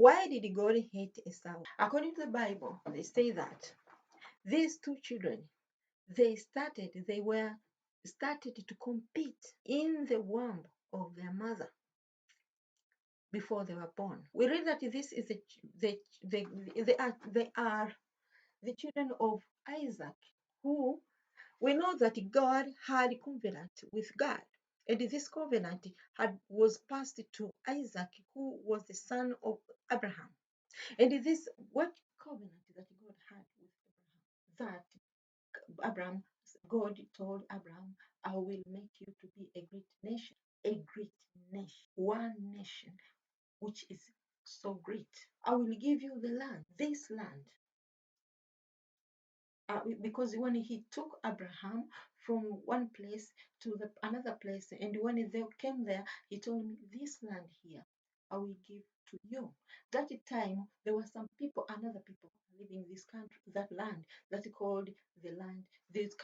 Why did God hate Esau? According to the Bible, they say that these two children, they started to compete in the womb of their mother before they were born. We read that this is they are the children of Isaac, who we know that God had a covenant with God. And this covenant was passed to Isaac, who was the son of Abraham. And this what covenant that God had with Abraham? That Abraham, God told Abraham, I will make you to be a great nation, one nation, which is so great. I will give you the land, this land. Because when he took Abraham from one place to another place, and when they came there, he told me, this land here, I will give to you. That time, there were some people, another people living this country, that land, that's called the land. This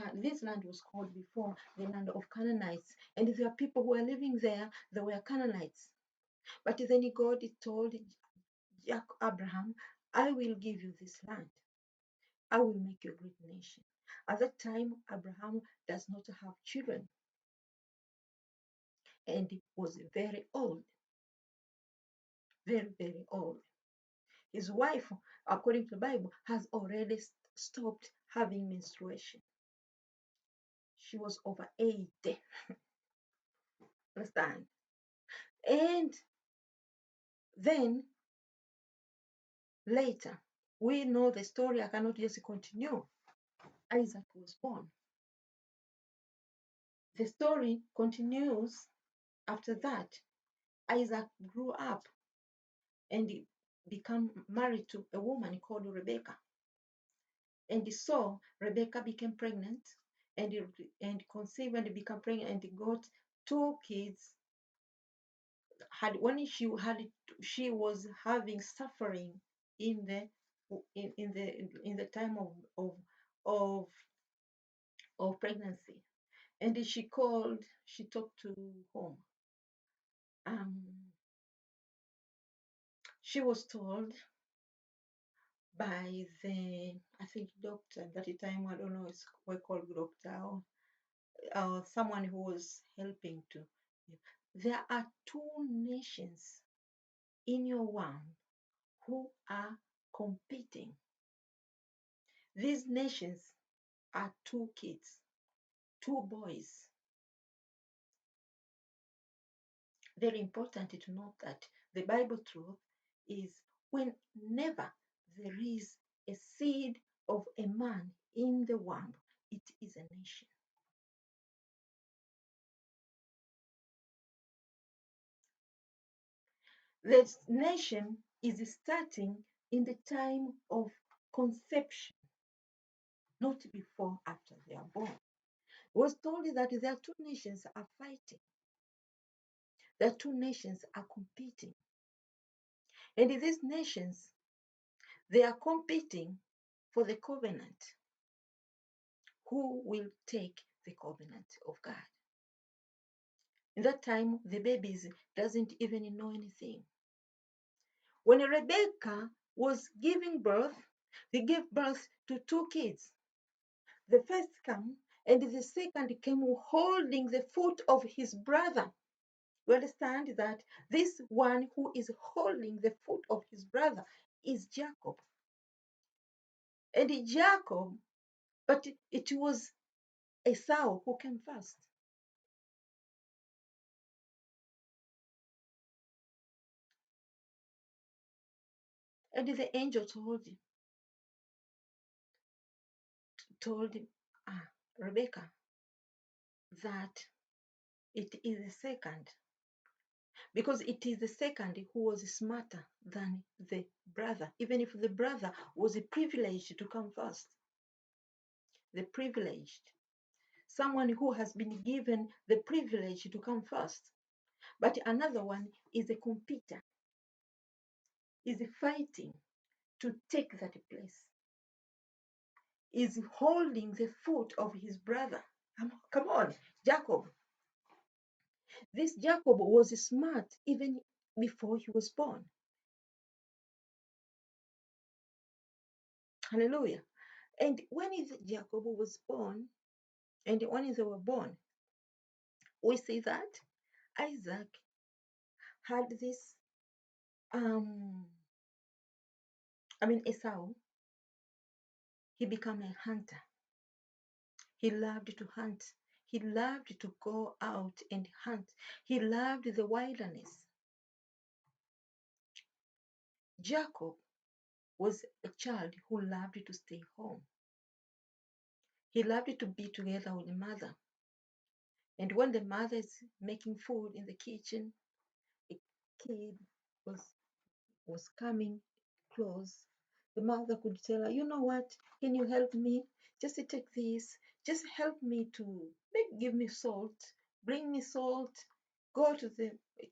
land was called before the land of Canaanites, and there are people who were living there, they were Canaanites. But then God told Abraham, I will give you this land. I will make you a great nation. At that time, Abraham does not have children and he was very old, very, very old. His wife, according to the Bible, has already stopped having menstruation. She was over 80. Understand? And then later, we know the story. I cannot just continue. Isaac was born. The story continues after that. Isaac grew up and he became married to a woman called Rebecca. And so Rebecca became pregnant and conceived and became pregnant and got two kids. When she was having suffering in the time of pregnancy, and she talked to home. She was told by I think doctor at that time, I don't know, it's called doctor or someone who was helping to. There are two nations in your womb who are competing. These nations are two kids, two boys. Very important to note that the Bible truth is whenever there is a seed of a man in the womb, it is a nation. The nation is starting in the time of conception, not before, after they are born. It was told that there are two nations are fighting. The two nations are competing. And these nations, they are competing for the covenant. Who will take the covenant of God? In that time, the babies doesn't even know anything. When Rebecca was giving birth, they gave birth to two kids. The first came, and the second came holding the foot of his brother. You understand that this one who is holding the foot of his brother is Jacob. And Jacob, but it was Esau who came first. And the angel told Rebecca that it is the second, because it is the second who was smarter than the brother, even if the brother was privileged to come first. The privileged, someone who has been given the privilege to come first. But another one is a competitor, is fighting to take that place, is holding the foot of his brother. Come on, Jacob. This Jacob was smart even before he was born. Hallelujah. And when Jacob was born, and when they were born, we see that Isaac had this, Esau, he became a hunter. He loved to hunt. He loved to go out and hunt. He loved the wilderness. Jacob was a child who loved to stay home. He loved to be together with the mother. And when the mother is making food in the kitchen, a kid was was coming close. The mother could tell her, you know what, can you help me? Just take this. Just help me to give me salt. Bring me salt. Go to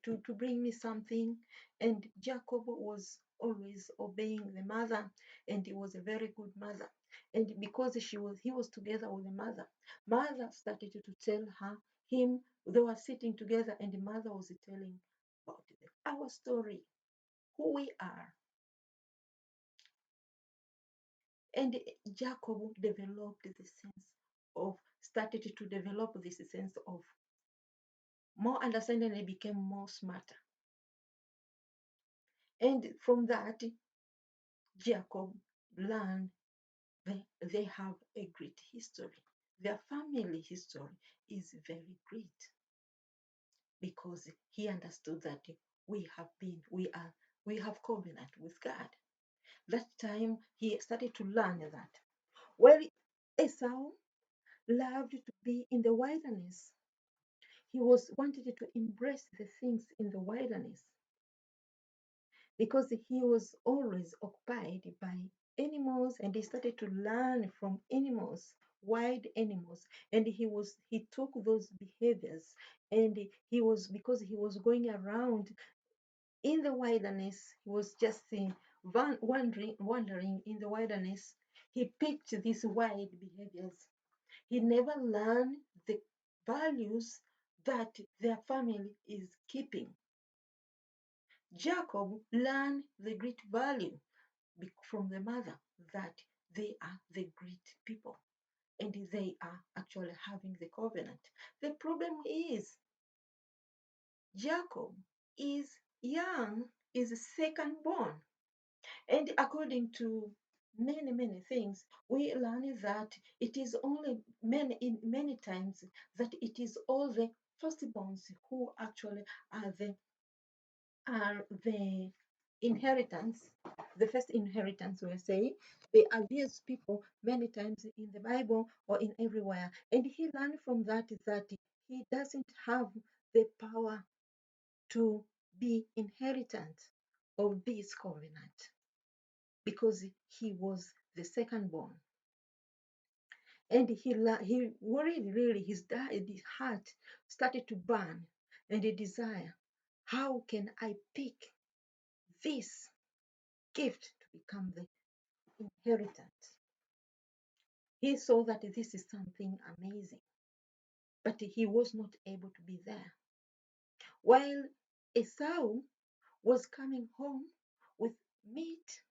to bring me something. And Jacob was always obeying the mother, and he was a very good mother. And because he was together with the mother started to tell him, they were sitting together, and the mother was telling about our story, who we are. And Jacob started to develop this sense of more understanding, and became more smarter. And from that, Jacob learned they have a great history. Their family history is very great because he understood that we have covenant with God. That time he started to learn that. Well, Esau loved to be in the wilderness. He was wanted to embrace the things in the wilderness because he was always occupied by animals, and he started to learn from animals, wild animals, and he took those behaviors, and because he was going around in the wilderness, he was just wandering in the wilderness. He picked these wild behaviors. He never learned the values that their family is keeping. Jacob learned the great value from the mother, that they are the great people and they are actually having the covenant. The problem is Jacob is young, is second born, and according to many things, we learn that it is only many times that it is all the firstborns who actually are the inheritance, the first inheritance, we say. They are these people many times in the Bible or in everywhere. And he learned from that he doesn't have the power to be inheritant of this covenant because he was the second born. And he really his heart started to burn, and a desire, how can I pick this gift to become the inheritance? He saw that this is something amazing, but he was not able to be there. While Esau was coming home with meat,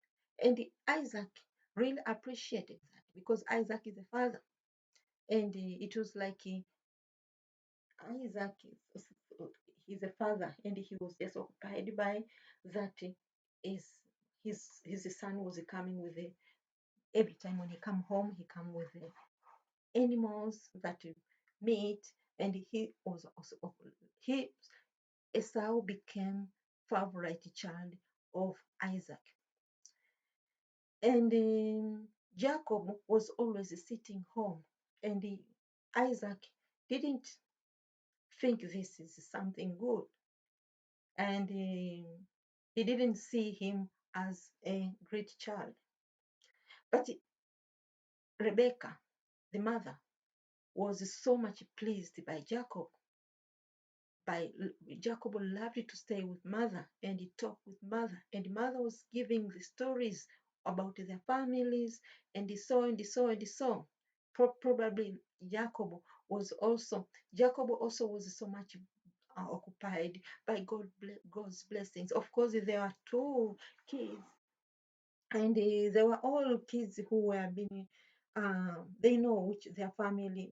and Isaac really appreciated that because Isaac is the father, and it was like Isaac he's a father, and he was just occupied by that. Is his son was coming with every time when he come home, he come with animals that meat, and he was also he Esau became favorite child of Isaac, and Jacob was always sitting home, and Isaac didn't think this is something good, and he didn't see him as a great child. But Rebecca, the mother, was so much pleased by Jacob. Jacob loved to stay with mother and he talked with mother, and mother was giving the stories about their families, and so and so and so. Probably Jacob also was so much occupied by God's blessings. Of course, there are two kids and they were all kids who were being, they know which their family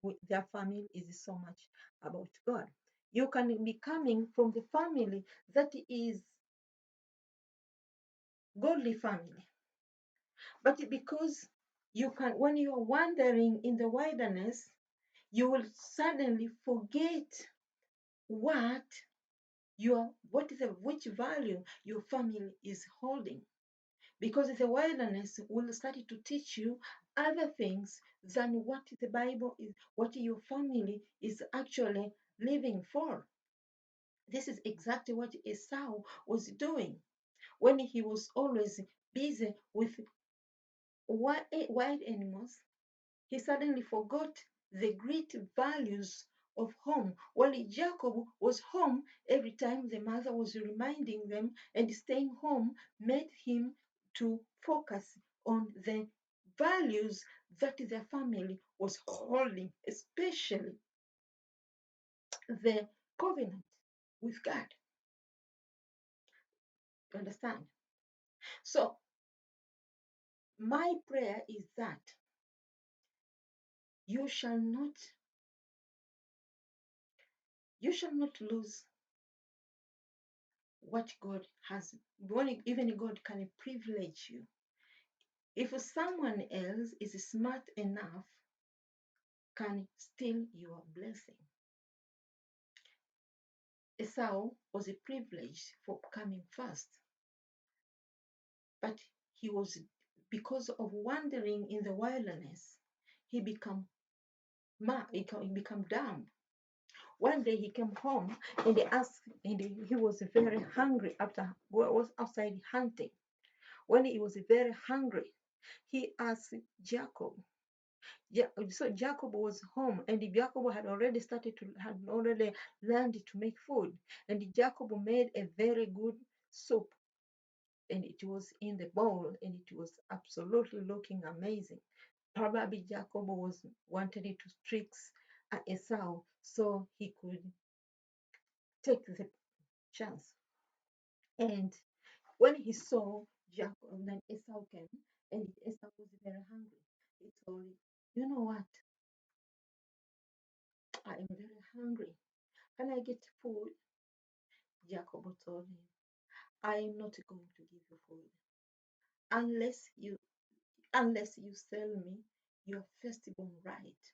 is so much about God. You can be coming from the family that is godly family, but because you can, when you are wandering in the wilderness, you will suddenly forget what which value your family is holding, because the wilderness will start to teach you other things than what the Bible is, what your family is actually living for. This is exactly what Esau was doing when he was always busy with wild animals. He suddenly forgot the great values of home. While Jacob was home, every time the mother was reminding them, and staying home made him to focus on the values that their family was holding, especially the covenant with God. You understand? So my prayer is that you shall not lose what God has. Even God can privilege you. If someone else is smart enough, can steal your blessing. Esau was privileged for coming first, but he was, because of wandering in the wilderness, he become dumb. One day he came home and he was very hungry after was outside hunting. When he was very hungry, he asked Jacob. So Jacob was home, and Jacob had already learned to make food, and Jacob made a very good soup, and it was in the bowl, and it was absolutely looking amazing. Probably Jacob was wanted to trick Esau so he could take the chance. And when he saw Jacob, then Esau came, and Esau was very hungry. He told him, "You know what? I am very hungry. Can I get food?" Jacob told him, "I am not going to give you food unless you sell me your firstborn right."